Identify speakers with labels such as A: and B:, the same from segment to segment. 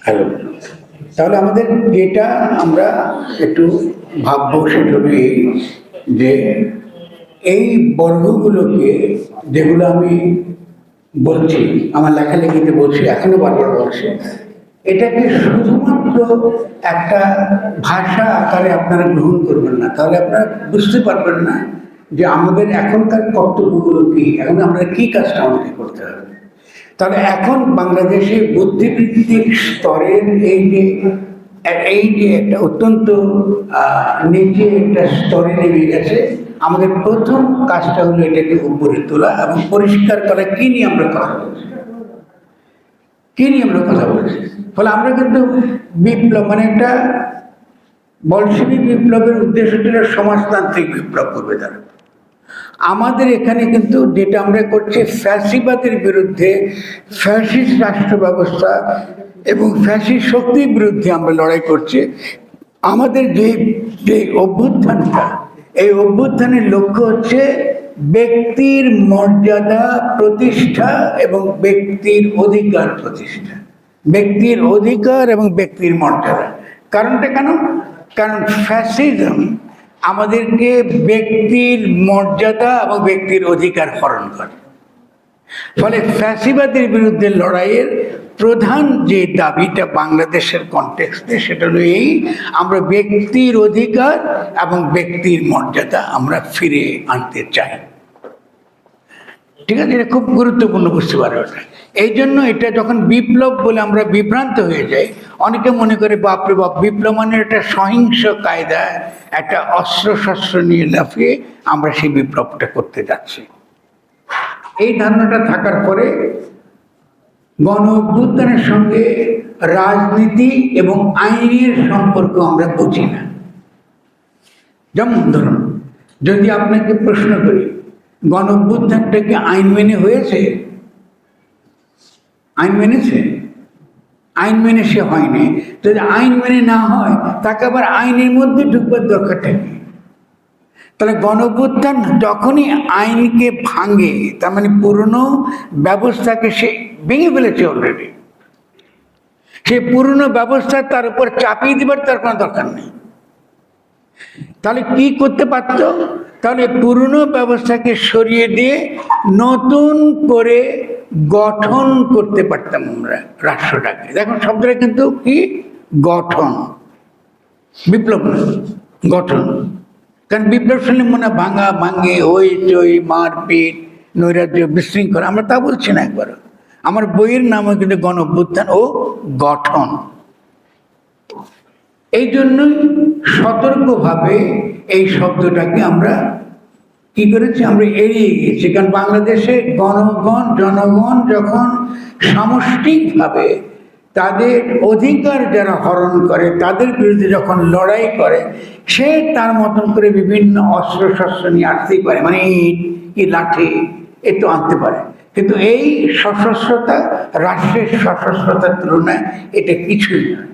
A: Hello. তাহলে আমাদের যেটা আমরা একটু ভাববো সেটা হলো এই, যে এই বর্গগুলোকে, যেগুলো আমি বলছি, আমার লেখালেখিতে বলছি, এখনো বারবার বলছি, এটাকে শুধুমাত্র একটা ভাষা আকারে আপনারা গ্রহণ করবেন না, তাহলে আপনারা বুঝতে পারবেন না যে আমাদের এখনকার কর্তব্যগুলো কি, এখন আমরা কি কাজটা আমাদের করতে হবে। তাহলে এখন বাংলাদেশে বুদ্ধিবৃত্তিক স্তরের এই যে একটা অত্যন্ত নিচে একটা স্তরে নেমে গেছে। আমাদের প্রথম কাজটা হলো এটাকে উপরে তোলা এবং পরিষ্কার করা। কি নিয়ে আমরা কথা বলছি, কি নিয়ে আমরা কথা বলছি? ফলে আমরা কিন্তু বিপ্লব মানে একটা বলশেবিক বিপ্লবের উদ্দেশ্য ছিল সমাজতান্ত্রিক বিপ্লব করবে তারা। আমাদের এখানে কিন্তু যেটা আমরা করছি, ফ্যাসিবাদের বিরুদ্ধে, ফ্যাসিস্ট রাষ্ট্র ব্যবস্থা এবং ফ্যাসিস্ট শক্তির বিরুদ্ধে আমরা লড়াই করছি। আমাদের যে অভ্যুত্থানটা, এই অভ্যুত্থানের লক্ষ্য হচ্ছে ব্যক্তির মর্যাদা প্রতিষ্ঠা এবং ব্যক্তির অধিকার প্রতিষ্ঠা। ব্যক্তির অধিকার এবং ব্যক্তির মর্যাদা। কারণটা কেন? কারণ ফ্যাসিজম আমাদেরকে ব্যক্তির মর্যাদা এবং ব্যক্তির অধিকার হরণ করে। ফলে ফ্যাসিবাদের বিরুদ্ধে লড়াইয়ের প্রধান যে দাবিটা বাংলাদেশের কনটেক্সটে, সেটা হলো এই, আমরা ব্যক্তির অধিকার এবং ব্যক্তির মর্যাদা আমরা ফিরে আনতে চাই। ঠিক আছে, এটা খুব গুরুত্বপূর্ণ বুঝতে পারে ওটা। এই জন্য এটা যখন বিপ্লব বলে আমরা বিভ্রান্ত হয়ে যাই, অনেকে মনে করে বাপরে বাপ, বিপ্লব মানে একটা সহিংস কায়দায় একটা অস্ত্র শস্ত্র নিয়ে লাফিয়ে আমরা সেই বিপ্লবটা করতে যাচ্ছি। এই ধারণাটা থাকার পরে গণ অভ্যুত্থানের সঙ্গে রাজনীতি এবং আইনের সম্পর্ক আমরা বুঝি না। যেমন ধরুন, যদি আপনাকে প্রশ্ন করি, গণ অভ্যুত্থানটা কি আইন মেনে হয়েছে? আইন মেনেছে? আইন মেনে সে হয়নি। যদি আইন মেনে না হয়, তাকে আবার আইনের মধ্যে ঢুকবার দরকারটা কি? তাহলে গণ অভ্যুত্থান যখনই আইনকে ভাঙে, তার মানে পুরনো ব্যবস্থাকে সে ভেঙে ফেলেছে অলরেডি। সে পুরনো ব্যবস্থা তার উপর চাপিয়ে দেবার তার কোনো দরকার নেই। তাহলে কি করতে পারত? তাহলে পুরনো ব্যবস্থাকে সরিয়ে দিয়ে নতুন করে গঠন করতে পারতাম আমরা রাষ্ট্রটাকে। দেখুন, শব্দটা কিন্তু কি? গঠন। বিপ্লব গঠন। কারণ বিপ্লব শুনলে মনে ভাঙা ভাঙে, হইচই, মারপিট, নৈরাজ্য, বিশৃঙ্খলা, আমরা তা বলছি না একবারও। আমার বইয়ের নামও কিন্তু গণ অভ্যুত্থান ও গঠন। এই জন্যই সতর্কভাবে এই শব্দটাকে আমরা কি করেছি, আমরা এড়িয়ে গিয়েছি। কারণ বাংলাদেশে জনগণ যখন সামষ্টিকভাবে তাদের অধিকার যারা হরণ করে, তাদের বিরুদ্ধে যখন লড়াই করে, সে তার মতন করে বিভিন্ন অস্ত্র শস্ত্র নিয়ে আসতেই পারে, মানে ইট কি লাঠি একটু আনতে পারে। কিন্তু এই সশস্ত্রতা, রাষ্ট্রের সশস্ত্রতার তুলনায় এটা কিছুই নয়।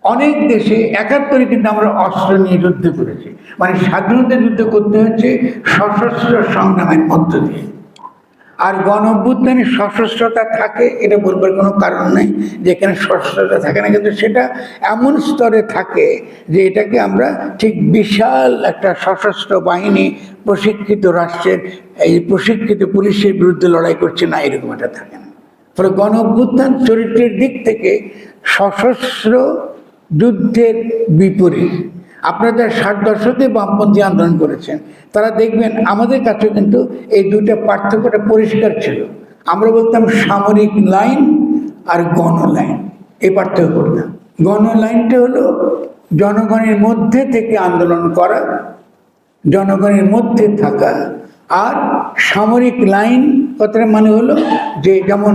A: অনেক দেশে ৭১ কিন্তু আমরা অস্ত্র নিয়ে যুদ্ধ করেছি, মানে স্বাধীনতা যুদ্ধ করতে হচ্ছে সশস্ত্র সংগ্রামের মধ্য দিয়ে। আর গণ অভ্যুত্থানে সশস্ত্রতা থাকে, এটা বলবার কোনো কারণ নেই যেখানে সশস্ত্রতা থাকে না, কিন্তু সেটা এমন স্তরে থাকে যে এটাকে আমরা ঠিক বিশাল একটা সশস্ত্র বাহিনী, প্রশিক্ষিত রাষ্ট্রের এই প্রশিক্ষিত পুলিশের বিরুদ্ধে লড়াই করছে না, এরকম এটা থাকে না। ফলে গণ অভ্যুত্থান চরিত্রের দিক থেকে সশস্ত্র যুদ্ধের বিপরীত। আপনারা যারা ৬০ দশকে বামপন্থী আন্দোলন করেছেন, তারা দেখবেন আমাদের কাছে কিন্তু এই দুইটা পার্থক্যটা পরিষ্কার ছিল। আমরা বলতাম সামরিক লাইন আর গণ লাইন, এই পার্থক্য করতাম। গণ লাইনটা হলো জনগণের মধ্যে থেকে আন্দোলন করা, জনগণের মধ্যে থাকা। আর সামরিক লাইন কথার মানে হলো যে, যেমন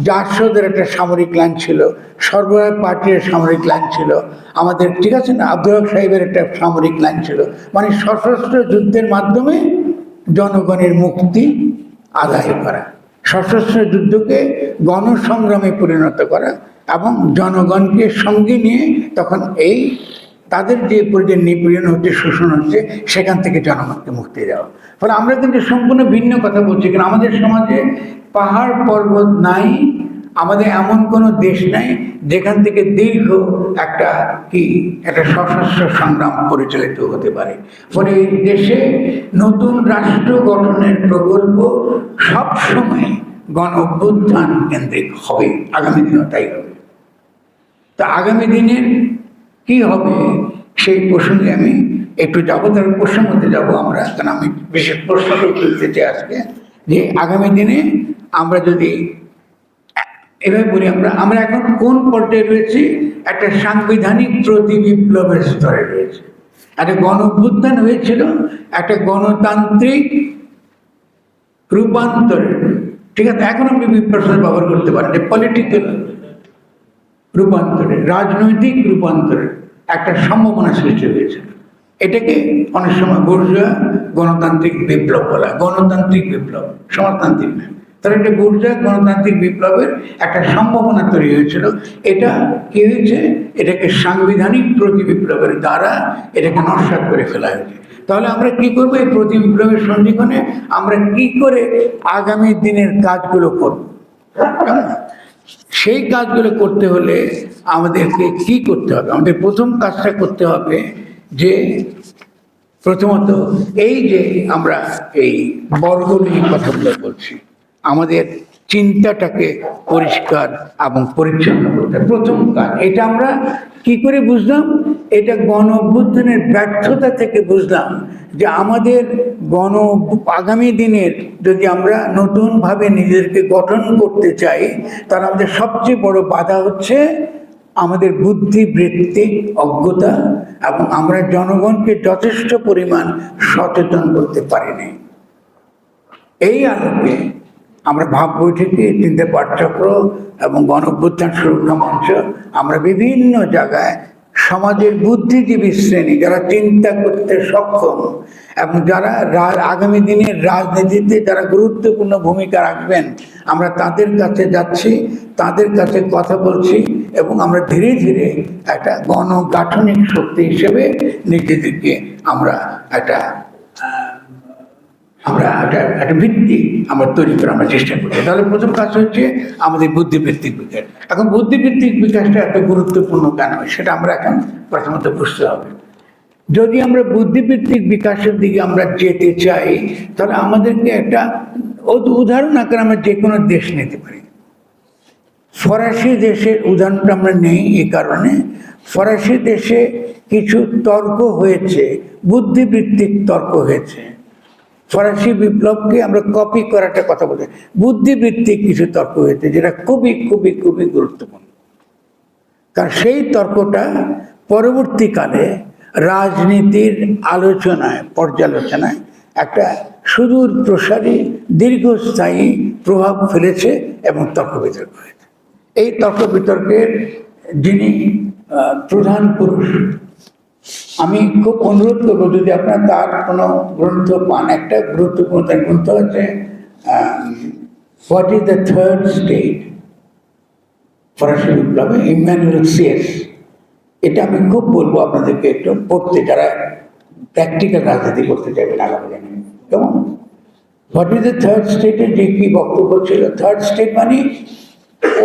A: জাসদের একটা সামরিক লাইন ছিল, সর্বদা পার্টির সামরিক লাইন ছিল আমাদের, ঠিক আছে না, আব্দুল হক সাহেবের একটা সামরিক লাইন ছিল। মানে সশস্ত্র যুদ্ধের মাধ্যমে জনগণের মুক্তি আদায় করা, সশস্ত্র যুদ্ধকে গণসংগ্রামে পরিণত করা এবং জনগণকে সঙ্গে নিয়ে তখন এই তাদের যে পর্যায়ে নিপীড়ন হচ্ছে, শোষণ হচ্ছে, সেখান থেকে জনগণকে মুক্তি দেওয়া। ফলে আমরা কিন্তু সম্পূর্ণ ভিন্ন কথা বলছি। কারণ আমাদের সমাজে পাহাড় পর্বত নাই, আমাদের এমন কোনো দেশ নাই যেখান থেকে দীর্ঘ একটা সশস্ত্র সংগ্রাম পরিচালিত হতে পারে। ফলে এই দেশে নতুন রাষ্ট্র গঠনের প্রকল্প সবসময় গণ অভ্যুত্থান কেন্দ্রিক হবে, আগামী দিনও তাই হবে। তা আগামী দিনের কি হবে সেই প্রসঙ্গে আমি একটু যাবো, তার প্রশ্নের মধ্যে যাবো আমরা, কারণ আমি বিশেষ প্রশ্নটা তুলতে চাই আজকে, যে আগামী দিনে আমরা যদি এভাবে বলি, আমরা এখন কোন পর্যায়ে রয়েছি? একটা সাংবিধানিক প্রতি বিপ্লবের স্তরে রয়েছে। একটা গণ অভ্যুত্থান হয়েছিল একটা গণতান্ত্রিক রূপান্তরের, ঠিক আছে? এখন আপনি বিপ্লব ব্যবহার করতে পারেন, পলিটিক্যাল রূপান্তরের, রাজনৈতিক রূপান্তরের একটা সম্ভাবনা সৃষ্টি হয়েছে। এটাকে অনেক সময় বুর্জোয়া গণতান্ত্রিক বিপ্লব বলা, গণতান্ত্রিক বিপ্লব, সমাজতান্ত্রিক না। তাহলে একটা বুর্জোয়া গণতান্ত্রিক বিপ্লবের একটা সম্ভাবনা তৈরি হয়েছিল। এটা কি হয়েছে? এটাকে সাংবিধানিক প্রতি বিপ্লবের দ্বারা এটাকে নস্যাৎ করে ফেলা হয়েছে। তাহলে আমরা কি করবো? এই প্রতি বিপ্লবের সন্ধিক্ষণে আমরা কি করে আগামী দিনের কাজগুলো করব? সেই কাজগুলো করতে হলে আমাদেরকে কি করতে হবে? আমাদের প্রথম কাজটা করতে হবে যে প্রথমত এই যে আমরা এই বর্গনীয় কথাগুলো বলছি, আমাদের চিন্তাটাকে পরিষ্কার এবং পরিচ্ছন্ন করতে হবে। প্রথম কাজ এটা আমরা কি করে বুঝলাম? এটা গণ অভ্যুত্থানের ব্যর্থতা থেকে বুঝলাম যে আমাদের আগামী দিনের যদি আমরা নতুনভাবে নিজেদেরকে গঠন করতে চাই, তাহলে আমাদের সবচেয়ে বড় বাধা হচ্ছে আমাদের বুদ্ধিবৃত্তিক অজ্ঞতা, এবং আমরা জনগণকে যথেষ্ট পরিমাণ সচেতন করতে পারিনি। এই আলোকে আমরা ভাব বৈঠকে, চিন্তা পাঠচক্র এবং গণ অভ্যুত্থান সুরক্ষা মঞ্চ, আমরা বিভিন্ন জায়গায় সমাজের বুদ্ধিজীবী শ্রেণী যারা চিন্তা করতে সক্ষম এবং যারা আগামী দিনের রাজনীতিতে যারা গুরুত্বপূর্ণ ভূমিকা রাখবেন, আমরা তাদের কাছে যাচ্ছি, তাদের কাছে কথা বলছি, এবং আমরা ধীরে ধীরে একটা গণগাঠনিক শক্তি হিসেবে নিজেদেরকে আমরা একটা ভিত্তি আমরা তৈরি করে আমরা চেষ্টা করি। তাহলে প্রথম কাজ হচ্ছে আমাদের বুদ্ধিবৃত্তিক বিকাশ। এখন বুদ্ধিবৃত্তিক বিকাশটা এত গুরুত্বপূর্ণ কেন, সেটা আমরা এখন প্রথমত বুঝতে হবে। যদি আমরা বুদ্ধিবৃত্তিক বিকাশের দিকে আমরা যেতে চাই, তাহলে আমাদেরকে একটা উদাহরণ আকারে আমরা যে কোনো দেশ নিতে পারি। ফরাসি দেশের উদাহরণটা আমরা নেই এই কারণে, ফরাসি দেশে কিছু তর্ক হয়েছে, বুদ্ধিবৃত্তিক তর্ক হয়েছে। ফরাসি বিপ্লবকে আমরা কপি করাটা কথা বলতে, বুদ্ধিবৃত্তিক কিছু তর্ক হয়েছে যেটা খুবই খুবই খুবই গুরুত্বপূর্ণ। কারণ সেই তর্কটা পরবর্তীকালে রাজনীতির আলোচনায়, পর্যালোচনায় একটা সুদূর প্রসারী দীর্ঘস্থায়ী প্রভাব ফেলেছে এবং তর্ক বিতর্ক হয়েছে। এই তর্ক বিতর্কের যিনি প্রধান পুরুষ, আমি খুব অনুরোধ করবো যদি আপনার তার কোনো গ্রন্থ পান, একটা গুরুত্বপূর্ণ গ্রন্থ আছে what is the third state, ফরাসি বিপ্লবে, ইম্যানুয়েল সিয়েস। এটা আমি খুব বলবো আপনাদেরকে একটু পড়তে, যারা প্র্যাকটিক্যাল রাজনীতি করতে চাইবেন আগামী দিনে। কেমন হোয়াট ইজ দ্য থার্ড স্টেটের যে কি বক্তব্য ছিল? থার্ড স্টেট মানে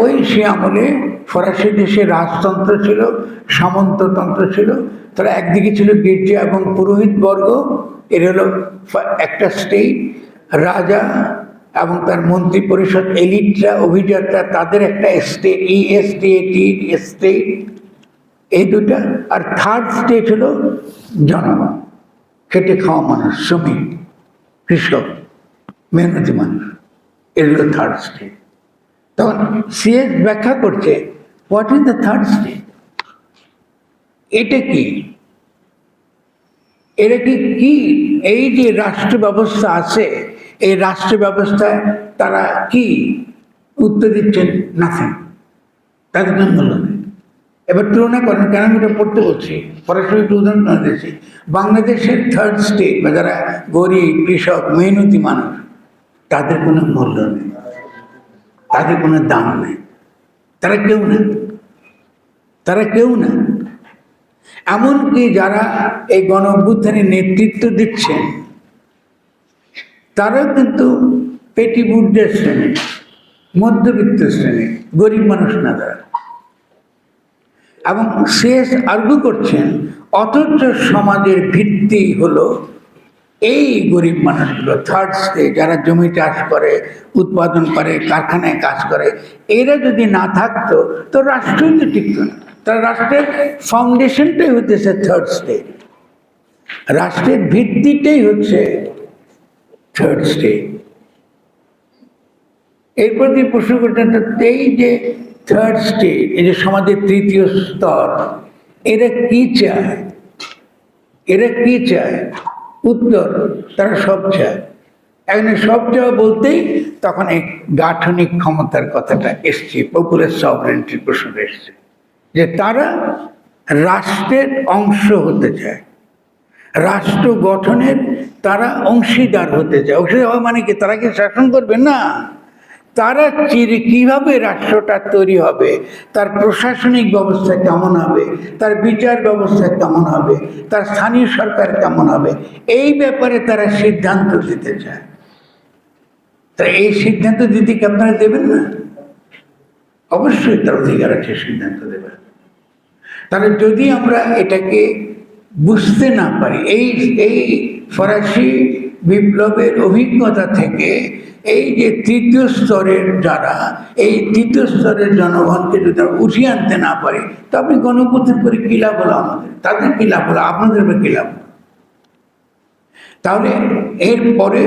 A: ওই সে আমলে ফরাসি দেশে রাজতন্ত্র ছিল, সামন্ততন্ত্র ছিল। তারা একদিকে ছিল গির্জা এবং পুরোহিত বর্গ, এর হলো একটা স্টেট, রাজা এবং তার মন্ত্রী পরিষদ, এলিটরা, অভিজাতরা, তাদের একটা স্টেট, স্টেট, এই দুটা। আর থার্ড স্টেট হলো জনগণ, খেটে খাওয়া মানুষ, শ্রমিক, কৃষক, মেহনতি মানুষ, এর হলো থার্ড স্টেট। তখন সিএস ব্যাখ্যা করছে what is the third state, এটা কি, এরা কি এই যে রাষ্ট্র ব্যবস্থা আছে, এই রাষ্ট্র ব্যবস্থায় তারা কি উত্তর দিচ্ছেন? নাথিং, তাদের নাম হলো না। এবার তুলনা করেন, কেন আমি এটা পড়তে বলছি, সরাসরি উদাহরণ দিচ্ছি। বাংলাদেশের থার্ড স্টেট বা যারা গরিব, কৃষক, মেহনতি মানুষ, তাদের কোনো মূল্য নেই, তাদের কোনো দাম নেই, তারা কেউ না, তারা কেউ না। এমনকি যারা এই গণ অভ্যুত্থানের নেতৃত্ব দিচ্ছেন, তারাও কিন্তু পেটি বুর্জোয়া শ্রেণী, মধ্যবিত্ত শ্রেণী, গরিব মানুষ না তারা। এবং শেষ আর্গু করছেন অথচ সমাজের ভিত্তি হলো এই গরিব মানুষগুলো, থার্ড স্টেজ, যারা জমি চাষ করে, উৎপাদন করে, কারখানায় কাজ করে, এরা যদি না থাকতো তো রাষ্ট্রই তো টিকতো না। তার রাষ্ট্রের ফাউন্ডেশনটাই হতেছে থার্ড স্টেজ, রাষ্ট্রের ভিত্তিটাই হচ্ছে থার্ড স্টেজ। এরপর দিয়ে প্রশ্ন করতেন, এই যে থার্ড স্টেজ, এই যে সমাজের তৃতীয় স্তর, এরা কি চায়? এরা কি চায়? উত্তর, তারা সব চায়। এখন সব চাওয়া বলতেই তখন এই গাঠনিক ক্ষমতার কথাটা এসছে, পপুলার সভরেন্টির প্রশ্নটা এসছে, যে তারা রাষ্ট্রের অংশ হতে চায়, রাষ্ট্র গঠনের তারা অংশীদার হতে চায়। অংশীদার মানে কি? তারা কি শাসন করবে না, তারা কিভাবে রাষ্ট্রটা তৈরি হবে, তার প্রশাসনিক ব্যবস্থা কেমন হবে, তার বিচার ব্যবস্থা কেমন হবে, তার স্থানীয় সরকার কেমন হবে, এই ব্যাপারে তারা সিদ্ধান্ত দিতে চায়। তা এই সিদ্ধান্ত দিতে কি আপনারা দেবেন না? অবশ্যই তার অধিকার আছে সিদ্ধান্ত দেবেন। তাহলে যদি আমরা এটাকে বুঝতে না পারি, এই ফরাসি বিপ্লবের অভিজ্ঞতা থেকে এই যে তৃতীয় স্তরের যারা, এই তৃতীয় স্তরের জনগণকে যদি উঠিয়ে আনতে না পারি, তো আপনি গণঅভ্যুত্থান করে কী লাভ হলো? আমাদের, তাদের কী লাভ হলো? আপনাদের কী লাভ? তাহলে এরপরে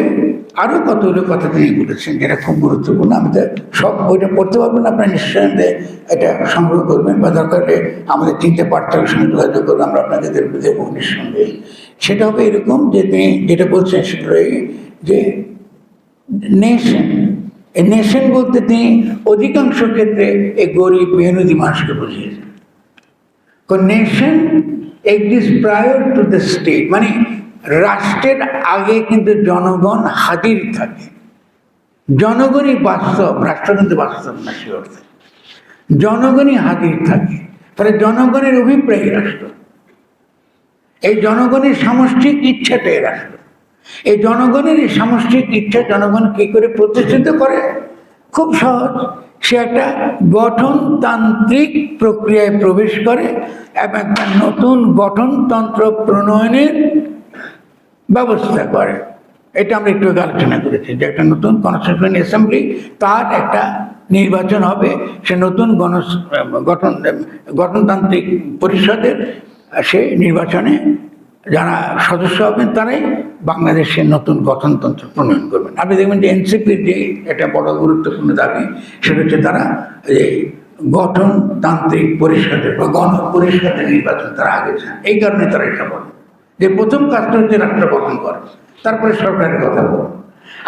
A: আরও কতগুলো কথা তিনি বলেছেন যেটা খুব গুরুত্বপূর্ণ। আমি তো সব বইটা পড়তে পারবেন, আপনারা নিঃসন্দেহে এটা সংগ্রহ করবেন, বা দরকার হলে আমাদের 3টে পাঠ্যের সঙ্গে যোগাযোগ করবেন, আমরা আপনাদের দেবো নিঃসন্দেহে। সেটা হবে এরকম যে তিনি যেটা বলছেন সেটা যে নেশন, এই নেশন বলতে তিনি অধিকাংশ ক্ষেত্রে এই গরিব মেহনতি মানুষকে বুঝিয়েছেন। Nation exist prior to the state, মানে রাষ্ট্রের আগে কিন্তু জনগণ হাজির থাকে, জনগণই বাস্তব, রাষ্ট্র কিন্তু বাস্তব না। সে অর্থে জনগণই হাজির থাকে, ফলে জনগণের অভিপ্রায় রাষ্ট্র, এই জনগণের সামষ্টিক ইচ্ছাটাই রাষ্ট্র। এই জনগণের এই সামষ্টিক ইচ্ছা জনগণ কি করে প্রতিষ্ঠিত করে? খুব সহজ, সে একটা গঠনতান্ত্রিক প্রক্রিয়ায় প্রবেশ করে এবং একটা নতুন গঠনতন্ত্র প্রণয়নের ব্যবস্থা করে। এটা আমরা একটু আলোচনা করেছি যে একটা নতুন কনস্টিটিউশন অ্যাসেম্বলি, তার একটা নির্বাচন হবে, সে নতুন গঠনতান্ত্রিক পরিষদের সে নির্বাচনে যারা সদস্য হবেন তারাই বাংলাদেশের নতুন গঠনতন্ত্র প্রণয়ন করবেন। আপনি দেখবেন যে এনসিপির যে একটা বড় গুরুত্বপূর্ণ দাবি, সেটা হচ্ছে তারা এই গঠনতান্ত্রিক পরিষদের বা গণপরিষদের নির্বাচন তারা আগে চান। এই কারণে তারা এটা বলে যে প্রথম কাজটা হচ্ছে রাষ্ট্র গঠন করে, তারপরে সরকারের কথা বলে।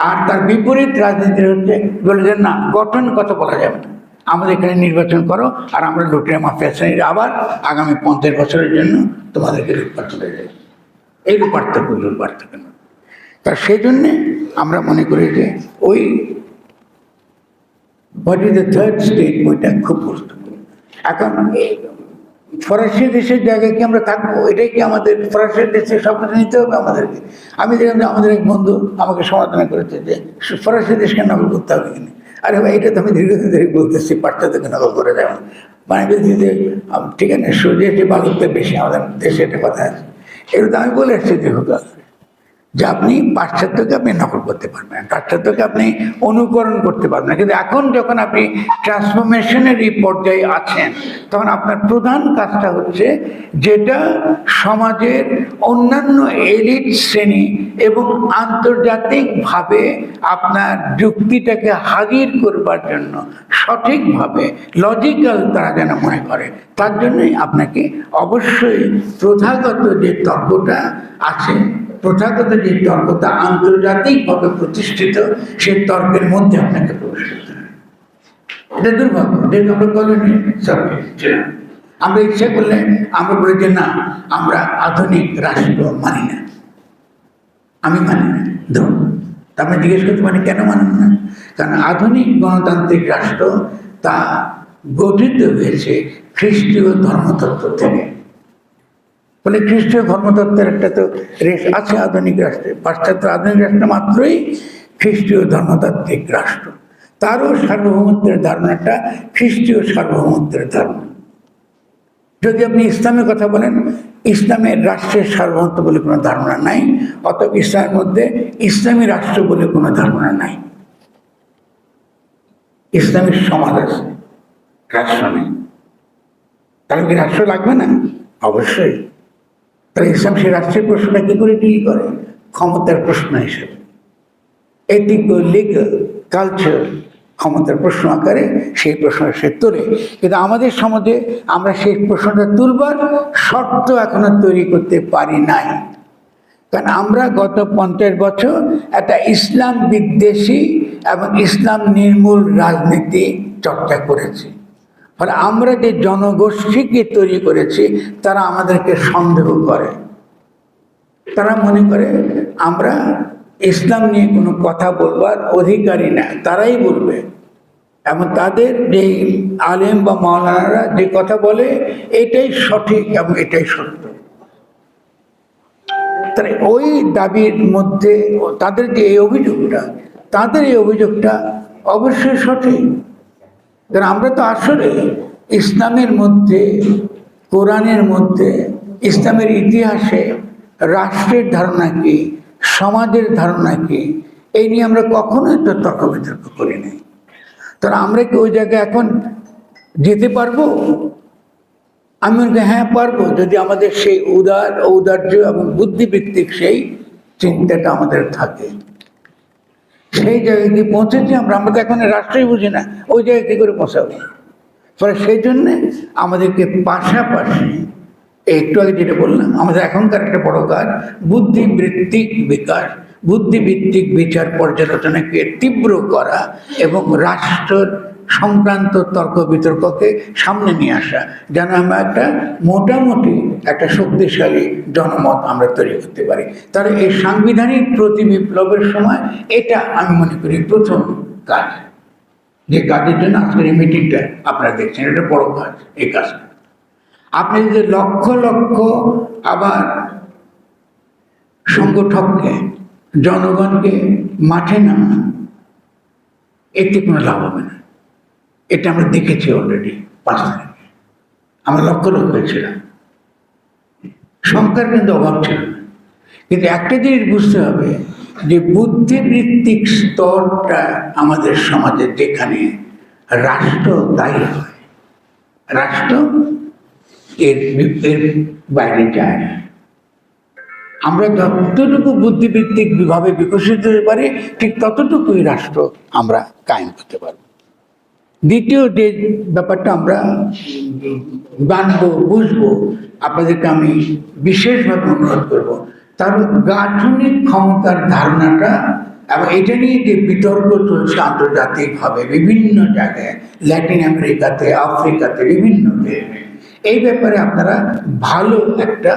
A: আর তার বিপরীত রাজনীতি হচ্ছে বলে যে না, গঠন কথা বলা যাবে না, আমাদের এখানে নির্বাচন করো, আর আমরা লুটিয়া মাফিয়া শ্রেণীর আবার আগামী 50 বছরের জন্য তোমাদেরকে লুটপাট চলে যাবে। এই পার্থক্য না। তা সেই জন্যে আমরা মনে করি যে ওই what is the third state, ওইটা খুব গুরুত্বপূর্ণ। এখন ফরাসি দেশের জায়গায় কি আমরা থাকবো? এটাই কি আমাদের ফরাসি দেশের স্বপ্নটা নিতে হবে আমাদেরকে? আমি দেখলাম যে আমাদের এক বন্ধু আমাকে সমাধান করেছে যে ফরাসি দেশকে নকল করতে হবে কিনা। আরে ভাই, এটা তো আমি দীর্ঘদিন ধরে বলতেছি, পাশ্চাত্যকে নকল করে দেওয়া মানে বলছি যে ঠিক আছে, সূর্যের বালুতে বেশি আমাদের দেশে একটা কথা আছে। এগুলো তো আমি বলে আসছি দীর্ঘকাল যে আপনি পাশ্চাত্যকে আপনি নকল করতে পারবেন, পাশ্চাত্যকে আপনি অনুকরণ করতে পারবেন না। কিন্তু এখন যখন আপনি ট্রান্সফরমেশনের এই পর্যায়ে আছেন, তখন আপনার প্রধান কাজটা হচ্ছে যেটা সমাজের অন্যান্য এলিট শ্রেণী এবং আন্তর্জাতিকভাবে আপনার যুক্তিটাকে হাজির করবার জন্য সঠিকভাবে লজিক্যাল তারা যেন মনে করে, তার জন্যই আপনাকে অবশ্যই প্রথাগত যে তর্কটা আছে, প্রথাগত যে তর্কটা আন্তর্জাতিকভাবে প্রতিষ্ঠিত, সেই তর্কের মধ্যে আপনাকে প্রবেশ করতে হবে। এটা দুর্ভাগ্য, যেহেতু আমরা কলোনি সাবজেক্ট ছিলাম, আমরা ইচ্ছা করলে আমরা বলি যে না, আমরা আধুনিক রাষ্ট্র মানি না, আমি মানি না। ধরুন, আপনি জিজ্ঞেস করতে পারেন কেন মানেন না? কারণ আধুনিক গণতান্ত্রিক রাষ্ট্র তা গঠিত হয়েছে খ্রিস্টীয় ধর্মতত্ত্ব থেকে। ফলে খ্রিস্টীয় ধর্মতত্ত্বের একটা তো রেশ আছে আধুনিক রাষ্ট্রে। পাশ্চাত্য আধুনিক রাষ্ট্র মাত্রই খ্রিস্টীয় ধর্মতাত্ত্বিক রাষ্ট্র। তারও সার্বভৌমত্বের ধারণাটা খ্রিস্টীয় সার্বভৌমত্বের ধারণা। যদি আপনি ইসলামের কথা বলেন, ইসলামের রাষ্ট্রের সার্বভৌমত্ব বলে কোনো ধারণা নাই, অতএব ইসলামের মধ্যে ইসলামী রাষ্ট্র বলে কোনো ধারণা নাই। ইসলামের সমাজ আছে, রাষ্ট্র নেই। তাহলে কি রাষ্ট্র লাগবে না? অবশ্যই। তাহলে ইসলাম সেই রাষ্ট্রের প্রশ্নটা কি করে ডিল করে? ক্ষমতার প্রশ্ন হিসেবে, এথিক্যাল, লিগ্যাল, কালচার, ক্ষমতার প্রশ্ন আকারে সেই প্রশ্নটা সে তোলে। কিন্তু আমাদের সমাজে আমরা সেই প্রশ্নটা তুলবার শর্ত এখনো তৈরি করতে পারি নাই। কারণ আমরা গত 50 বছর একটা ইসলাম বিদ্বেষী এবং ইসলাম নির্মূল রাজনীতি চর্চা করেছি। ফলে আমরা যে জনগোষ্ঠীকে তৈরি করেছি তারা আমাদেরকে সন্দেহ করে। তারা মনে করে আমরা ইসলাম নিয়ে কোনো কথা বলবার অধিকারী না, তারাই বলবে। এবং তাদের যে আলেম বা মাওলানারা যে কথা বলে এটাই সঠিক এবং এটাই সত্য। তাহলে ওই দাবির মধ্যে তাদের যে এই অভিযোগটা, তাদের এই অভিযোগটা অবশ্যই সঠিক। কারণ আমরা তো আসলে ইসলামের মধ্যে, কোরআনের মধ্যে, ইসলামের ইতিহাসে রাষ্ট্রের ধারণা কি, সমাজের ধারণা কি, এই নিয়ে আমরা কখনোই তো তর্ক বিতর্ক করি নাই। তাহলে আমরা কি ওই জায়গায় এখন যেতে পারবো? আমি বলছি হ্যাঁ পারবো, যদি আমাদের সেই ঔদার্য এবং বুদ্ধিভিত্তিক সেই চিন্তাটা আমাদের থাকে। সেই জায়গায় কি পৌঁছেছি আমরা? আমরা তো এখন রাষ্ট্রই বুঝি না, ওই জায়গায় কী করে পৌঁছাবো? ফলে সেই জন্যে আমাদেরকে পাশাপাশি একটু আগে যেটা বললাম, আমাদের এখনকার একটা বড় কাজ বুদ্ধিবৃত্তিক বিকাশ, বুদ্ধিভিত্তিক বিচার পর্যালোচনাকে তীব্র করা এবং রাষ্ট্র সংক্রান্ত তর্ক বিতর্ককে সামনে নিয়ে আসা, যেন আমরা একটা মোটামুটি একটা শক্তিশালী জনমত আমরা তৈরি করতে পারি। তাহলে এই সাংবিধানিক প্রতি বিপ্লবের সময় এটা আমি মনে করি প্রথম কাজ, যে কাজের জন্য আজকের এই মিটিংটা আপনারা দেখছেন, এটা বড় কাজ। এই কাজটা আপনি যদি লক্ষ লক্ষ আবার সংগঠককে, জনগণকে মাঠে নামান, এতে কোনো লাভ হবে না। এটা আমরা দেখেছি অলরেডি 5 তারিখে। আমরা লক্ষ লক্ষ ছিলাম, সংখ্যার কিন্তু অভাব ছিল না। কিন্তু একটা জিনিস বুঝতে হবে যে বুদ্ধিবৃত্তিক স্তরটা আমাদের সমাজে যেখানে রাষ্ট্র দায়ী হয়, রাষ্ট্র এর বাইরে যায় না। আমরা যতটুকু বুদ্ধিবৃত্তিক ভাবে বিকশিত হতে পারি ঠিক ততটুকুই রাষ্ট্র আমরা কায়েম করতে পারব। দ্বিতীয় যে ব্যাপারটা আমরা জানবো, বুঝবো, আপনাদেরকে আমি বিশেষভাবে অনুরোধ করব, তার গাঠনিক ক্ষমতার ধারণাটা, এবং এটা নিয়ে যে বিতর্ক চলছে আন্তর্জাতিকভাবে বিভিন্ন জায়গায়, ল্যাটিন আমেরিকাতে, আফ্রিকাতে, বিভিন্ন দেশে, এই ব্যাপারে আপনারা ভালো একটা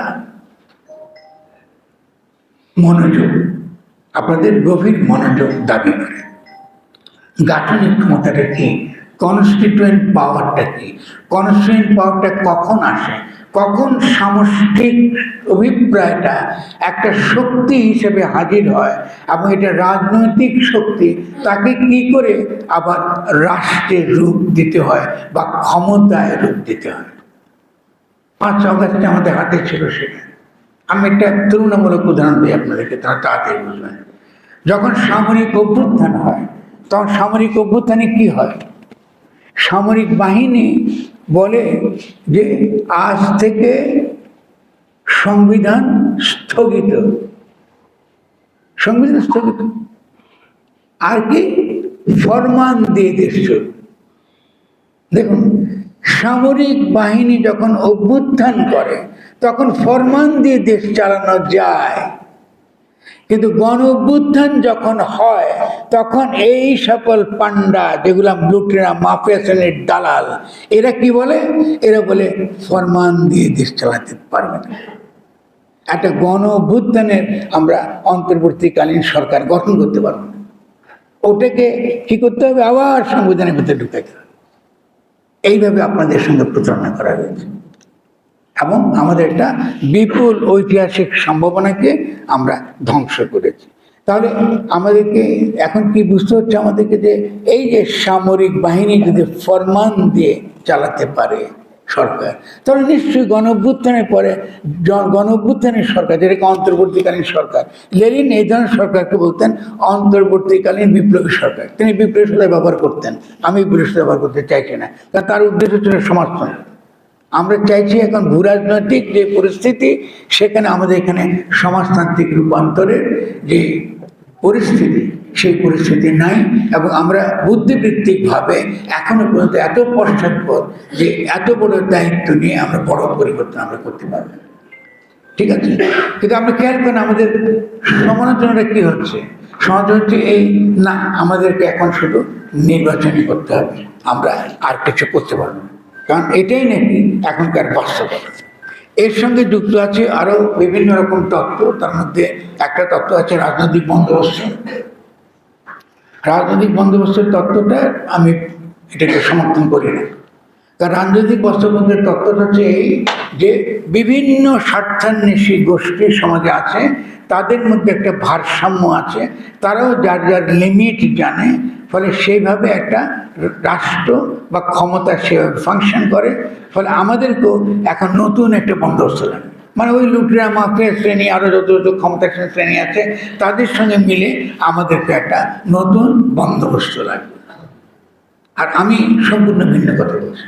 A: মনোযোগ, আপনাদের গভীর মনোযোগ দাবি করে। গাঠনিক ক্ষমতাটা কি, কনস্টিটিউয়েন্ট পাওয়ারটা কি, কনস্টিটিউয়েন্ট পাওয়ারটা কখন আসে, কখন সামষ্টিক অভিপ্রায়টা একটা শক্তি হিসেবে হাজির হয়, এবং এটা রাজনৈতিক শক্তি, তাকে কি করে আবার রাষ্ট্রের রূপ দিতে হয় বা ক্ষমতায় রূপ দিতে হয়। 5 অগাস্টে আমাদের হাতে ছিল সেটা। আমি একটা তুলনামূলক উদাহরণ দিই আপনাদেরকে, তারা তাড়াতাড়ি বুঝবেন। যখন সামরিক অভ্যুত্থান হয়, তখন সামরিক অভ্যুত্থানে কি হয়? সামরিক বাহিনী বলে যে আজ থেকে সংবিধান স্থগিত, সংবিধান স্থগিত, আর কি ফরমান দিয়ে দেশ চলবে। দেখুন, সামরিক বাহিনী যখন অভ্যুত্থান করে তখন ফরমান দিয়ে দেশ চালানো যায়, কিন্তু গণ অভ্যুত্থান যখন হয় তখন এই সকল পান্ডা, যেগুলা লুটেরা, মাফিয়া শ্রেণীর দালাল, এরা কি বলে? এরা বলে ফরমান দিয়ে দেশ চালাতে পারবে না। একটা গণ অভ্যুত্থানের আমরা অন্তর্বর্তীকালীন সরকার গঠন করতে পারবো না। ওটাকে কি করতে হবে? আবার সংবিধানের ভিতরে ঢুকাইতে হবে। এইভাবে আপনাদের সঙ্গে প্রতারণা করা হয়েছে এবং আমাদের একটা বিপুল ঐতিহাসিক সম্ভাবনাকে আমরা ধ্বংস করেছি। তাহলে আমাদেরকে এখন কি বুঝতে হচ্ছে আমাদেরকে, যে এই যে সামরিক বাহিনী যদি ফরমান দিয়ে চালাতে পারে সরকার, তাহলে নিশ্চয়ই গণ-অভ্যুত্থানের পরে গণ-অভ্যুত্থানের সরকার, যেটাকে অন্তর্বর্তীকালীন সরকার, লেনিন এই ধরনের সরকারকে বলতেন অন্তর্বর্তীকালীন বিপ্লবী সরকার। তিনি বিপ্লবী শব্দ ব্যবহার করতেন, আমি বিপ্লবী শব্দ ব্যবহার করতে চাইছি না, কারণ তার উদ্দেশ্য ছিল সমর্থন। আমরা চাইছি এখন ভূরাজনৈতিক যে পরিস্থিতি, সেখানে আমাদের এখানে সমাজতান্ত্রিক রূপান্তরের যে পরিস্থিতি, সেই পরিস্থিতি নাই, এবং আমরা বুদ্ধিবৃত্তিকভাবে এখনো পর্যন্ত এত পশ্চাৎপদ যে এত বড় দায়িত্ব নিয়ে আমরা বড় পরিবর্তন আমরা করতে পারবো। ঠিক আছে, কিন্তু আমরা খেয়াল করেন আমাদের সমালোচনাটা কি হচ্ছে? সমালোচনা হচ্ছে এই, না আমাদেরকে এখন শুধু নির্বাচনই করতে হবে, আমরা আর কিছু করতে পারবো না, কারণ এটাই নাকি এখনকার বাস্তবতা। এর সঙ্গে যুক্ত আছে আরো বিভিন্ন রকম তত্ত্ব। তার মধ্যে একটা তত্ত্ব আছে রাজনৈতিক বন্দোবস্ত। রাজনৈতিক বন্দোবস্তের তত্ত্বটা আমি এটাকে সমর্থন করি না, কারণ রাজনৈতিক বন্দোবস্তের তত্ত্বটা হচ্ছে এই যে বিভিন্ন স্বার্থান্বেষী গোষ্ঠী সমাজে আছে, তাদের মধ্যে একটা ভারসাম্য আছে, তারাও যার যার লিমিট জানে, ফলে সেইভাবে একটা রাষ্ট্র বা ক্ষমতা সেভাবে ফাংশন করে। ফলে আমাদেরকেও এখন নতুন একটা বন্দোবস্ত লাগে, মানে ওই লুটেরা মাফিয়া শ্রেণী, আরও যত যত ক্ষমতাসীন শ্রেণী আছে, তাদের সঙ্গে মিলে আমাদেরকে একটা নতুন বন্দোবস্ত লাগবে। আর আমি সম্পূর্ণ ভিন্ন কথা বলছি।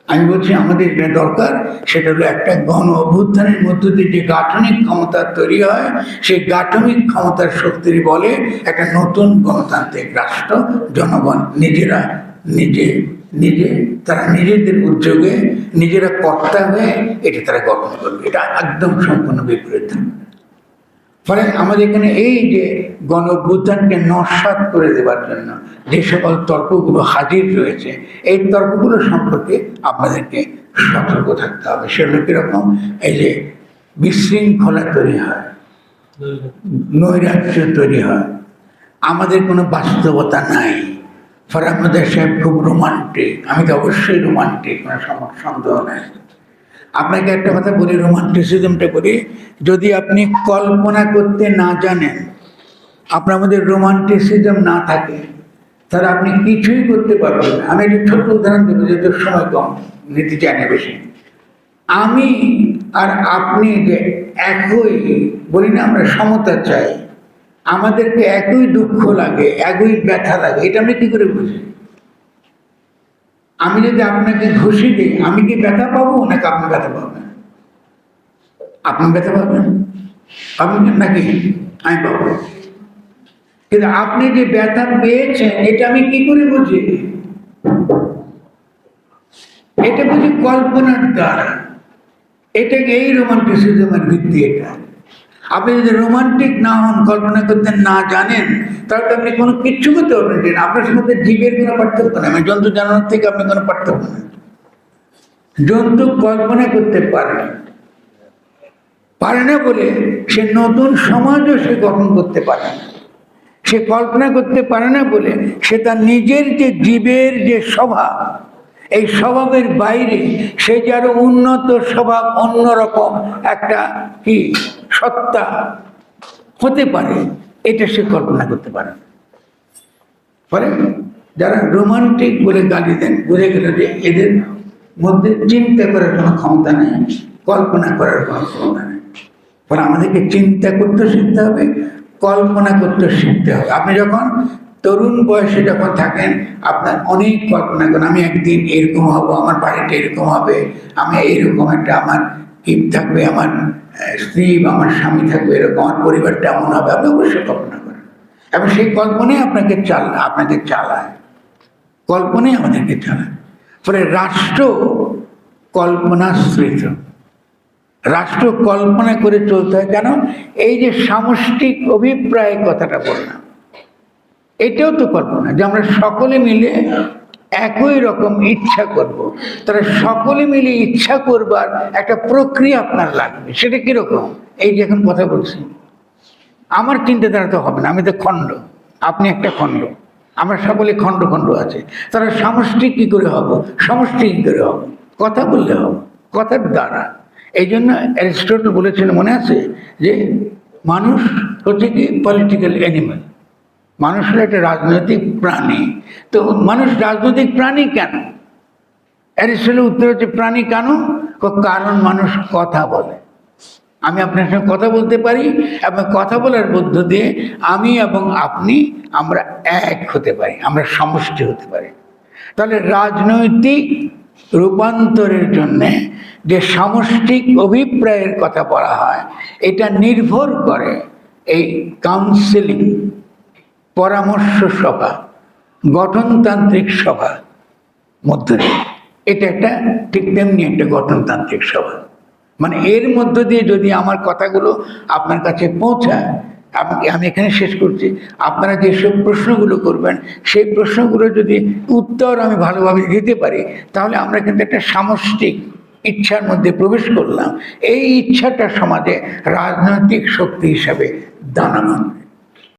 A: আমি বলছি আমাদের যেটা দরকার সেটা হলো একটা গণ-অভ্যুত্থানের মধ্য দিয়ে যে গাঠনিক ক্ষমতা তৈরি হয়, সেই গাঠনিক ক্ষমতার শক্তির বলে একটা নতুন গণতান্ত্রিক রাষ্ট্র জনগণ নিজেরা তারা নিজেদের উদ্যোগে নিজেরা কর্তা হয়ে এটা তারা গঠন করবে। এটা একদম সম্পূর্ণ বিপরীত। ফলে আমাদের এখানে এই যে গণ-অভ্যুত্থানকে নস্যাৎ করে দেওয়ার জন্য যে সকল তর্কগুলো হাজির রয়েছে, এই তর্কগুলো সম্পর্কে আপনাদেরকে সতর্ক থাকতে হবে। সেগুলো কীরকম? এই যে বিশৃঙ্খলা তৈরি হয়, নৈরাজ্য তৈরি হয়, আমাদের কোনো বাস্তবতা নাই। ফরামুদ্দিন সাহেব খুব রোমান্টিক, আমি তো অবশ্যই রোমান্টিক, কোনো সন্দেহ নেই। আপনাকে একটা কথা বলি, রোমান্টিসিজমটা করি, যদি আপনি কল্পনা করতে না জানেন, আপনার মধ্যে রোমান্টিসিজম না থাকে, তাহলে আপনি কিছুই করতে পারবেন না। আমি একটা ছোট্ট উদাহরণ দেবো, যেহেতু সময় কম, নিতে চাই না বেশি। আমি আর আপনি যে একই, বলি না আমরা সমতা চাই, আমাদেরকে একই দুঃখ লাগে, একই ব্যথা লাগে, এটা আমি কি করে বুঝি? আমি যদি আপনাকে ঘুষি দিই, আমি কি ব্যথা পাবো নাকি আপনি ব্যথা পাবেন? আপনি ব্যথা পাবেন, আপনি নাকি আমি পাবো? কিন্তু আপনি যে ব্যথা পেয়েছেন, এটা আমি কি করে বুঝি? এটা বুঝি কল্পনার দ্বারা। এটাকে এই রোমান্টিসিজমের ভিত্তি। এটা আপনি যদি রোমান্টিক না হন, কল্পনা করতে না জানেন, তাহলে আপনি কোনো কিচ্ছু করতে পারবেন না। আপনার মধ্যে জীবের কোনো পার্থক্য নেই, মানে জন্তু জানোয়ার থেকে আপনি কোনো পার্থক্য নেই। জন্তু কল্পনা করতে পারে না বলে সে নতুন সমাজও সে গঠন করতে পারে না। সে কল্পনা করতে পারে না বলে সে তার নিজের যে জীবের যে স্বভাব, এই স্বভাবের বাইরে সে যে আরো উন্নত স্বভাব, অন্যরকম একটা কি সত্তা হতে পারে, এটা সে কল্পনা করতে পারে না। ফলে যারা রোমান্টিক বলে গালি দেন, বুঝে গেল যে এদের মধ্যে চিন্তা করার কোনো ক্ষমতা নেই, কল্পনা করার কোনো ক্ষমতা নেই। ফলে আমাদেরকে চিন্তা করতে শিখতে হবে, কল্পনা করতে শিখতে হবে। আপনি যখন তরুণ বয়সে যখন থাকেন, আপনার অনেক কল্পনা করেন, আমি একদিন এরকম হব, আমার বাড়িটা এরকম হবে, আমি এইরকম একটা আমার কি থাকবে, আমার স্ত্রী বা আমার স্বামী থাকবে এরকম, আমার পরিবারটা এমন হবে, আপনি অবশ্যই কল্পনা করেন। এবং সেই কল্পনাই আপনাকে চালায়, কল্পনাই আমাদেরকে চালায়। ফলে রাষ্ট্র কল্পনাশ্রিত, রাষ্ট্র কল্পনা করে চলতে হয়। কেন? এই যে সামষ্টিক অভিপ্রায় কথাটা বললাম, এটাও তো কল্পনা, যে আমরা সকলে মিলে একই রকম ইচ্ছা করব। তারা সকলে মিলে ইচ্ছা করবার একটা প্রক্রিয়া আপনার লাগবে। সেটা কিরকম? এই যে এখন কথা বলছি, আমার চিন্তাধারা তো হবে না, আমি তো খণ্ড, আপনি একটা খণ্ড, আমরা সকলে খণ্ড খণ্ড আছে। তারা সামষ্টিক কি করে হব? সমষ্টি কি করে হব? কথা বললে হবে, কথার দ্বারা। এই জন্য অ্যারিস্টটল বলেছেন, মনে আছে, যে মানুষ হচ্ছে কি পলিটিক্যাল অ্যানিমাল। মানুষ হলো একটা রাজনৈতিক প্রাণী। তো মানুষ রাজনৈতিক প্রাণী কেন? অ্যারিস্টটলের উত্তর হচ্ছে প্রাণী কেন? কারণ মানুষ কথা বলে। আমি আপনার সঙ্গে কথা বলতে পারি এবং কথা বলার মধ্য দিয়ে আমি এবং আপনি আমরা এক হতে পারি, আমরা সমষ্টি হতে পারি। তাহলে রাজনৈতিক রূপান্তরের জন্যে যে সামষ্টিক অভিপ্রায়ের কথা বলা হয়, এটা নির্ভর করে এই কাউন্সিলিং, পরামর্শ সভা, গঠনতান্ত্রিক সভা মধ্য দিয়ে। এটা একটা ঠিক তেমনি একটা গঠনতান্ত্রিক সভা। মানে এর মধ্য দিয়ে যদি আমার কথাগুলো আপনার কাছে পৌঁছায়, আমি এখানে শেষ করছি, আপনারা যেসব প্রশ্নগুলো করবেন সেই প্রশ্নগুলো যদি উত্তর আমি ভালোভাবে দিতে পারি, তাহলে আমরা কিন্তু একটা সামষ্টিক ইচ্ছার মধ্যে প্রবেশ করলাম। এই ইচ্ছাটা সমাজে রাজনৈতিক শক্তি হিসাবে দানা বাঁধবে।